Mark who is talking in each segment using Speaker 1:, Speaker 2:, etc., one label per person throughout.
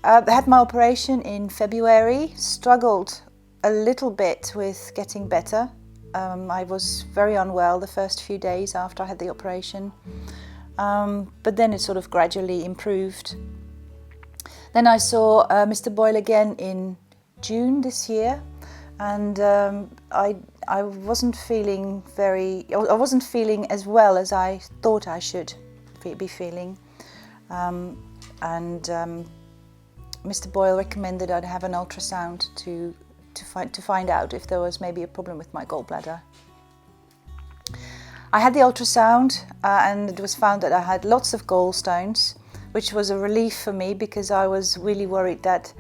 Speaker 1: I had my operation in February, struggled a little bit with getting better. I was very unwell the first few days after I had the operation, but then it sort of gradually improved. Then I saw Mr. Boyle again in June this year, and I wasn't feeling as well as I thought I should be feeling. Mr. Boyle recommended I'd have an ultrasound to find out if there was maybe a problem with my gallbladder. I had the ultrasound and it was found that I had lots of gallstones, which was a relief for me because I was really worried that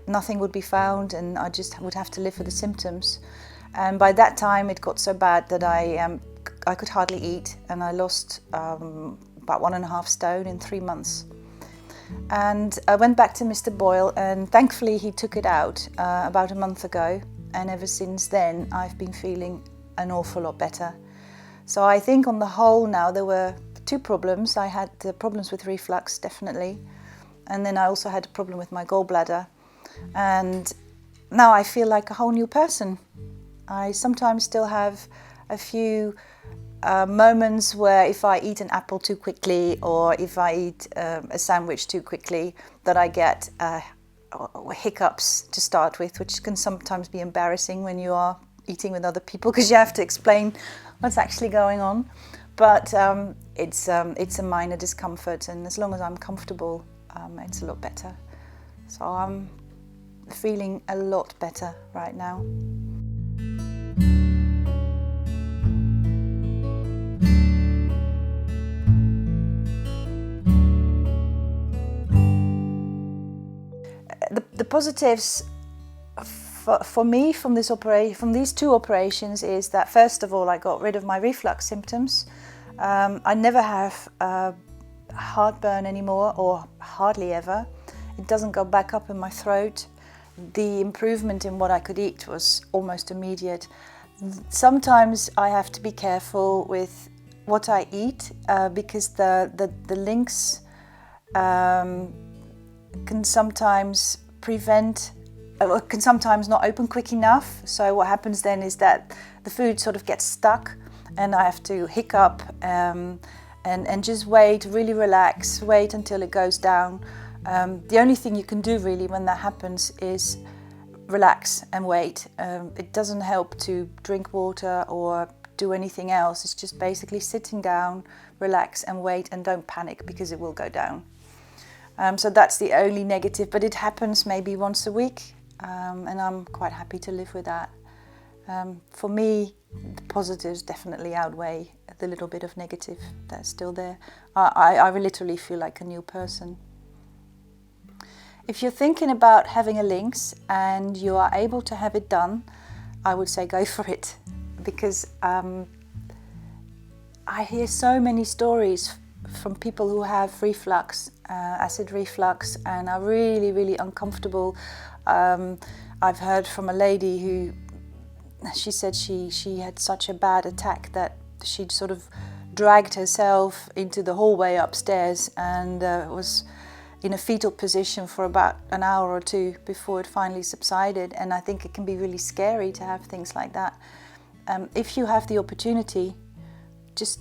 Speaker 1: nothing would be found and I just would have to live with the symptoms. And by that time it got so bad that I could hardly eat, and I lost about 1.5 stone in 3 months. And I went back to Mr. Boyle, and thankfully he took it out about a month ago, and ever since then I've been feeling an awful lot better. So I think on the whole now there were 2 problems. I had the problems with reflux, definitely, and then I also had a problem with my gallbladder, and now I feel like a whole new person. I sometimes still have a few moments where if I eat an apple too quickly or if I eat a sandwich too quickly, that I get hiccups to start with, which can sometimes be embarrassing when you are eating with other people because you have to explain what's actually going on. But it's a minor discomfort, and as long as I'm comfortable, it's a lot better. So I'm feeling a lot better right now. The positives for me from these 2 operations is that, first of all, I got rid of my reflux symptoms. I never have heartburn anymore, or hardly ever. It doesn't go back up in my throat. The improvement in what I could eat was almost immediate. Sometimes I have to be careful with what I eat because the LINX can sometimes can sometimes not open quick enough. So what happens then is that the food sort of gets stuck, and I have to hiccup and just wait, really relax, wait until it goes down. The only thing you can do really when that happens is relax and wait. It doesn't help to drink water or do anything else. It's just basically sitting down, relax and wait, and don't panic because it will go down. So that's the only negative, but it happens maybe once a week, and I'm quite happy to live with that. For me, the positives definitely outweigh the little bit of negative that's still there. I literally feel like a new person. If you're thinking about having a LINX and you are able to have it done, I would say go for it, because I hear so many stories from people who have reflux, acid reflux, and are really, really uncomfortable. I've heard from a lady who, she said she had such a bad attack that she'd sort of dragged herself into the hallway upstairs and was in a fetal position for about an hour or 2 before it finally subsided. And I think it can be really scary to have things like that. If you have the opportunity, just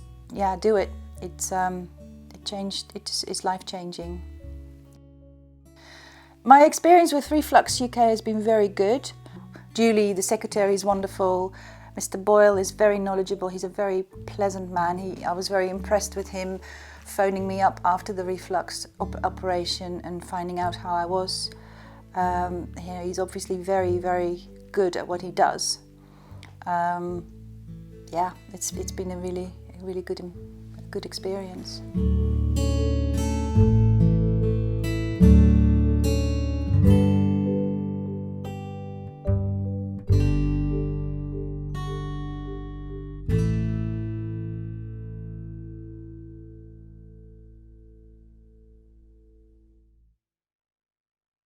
Speaker 1: do it. It's life-changing. My experience with Reflux UK has been very good. Julie, the secretary, is wonderful. Mr. Boyle is very knowledgeable. He's a very pleasant man. I was very impressed with him phoning me up after the reflux operation and finding out how I was. He's obviously very, very good at what he does. It's been a really good experience.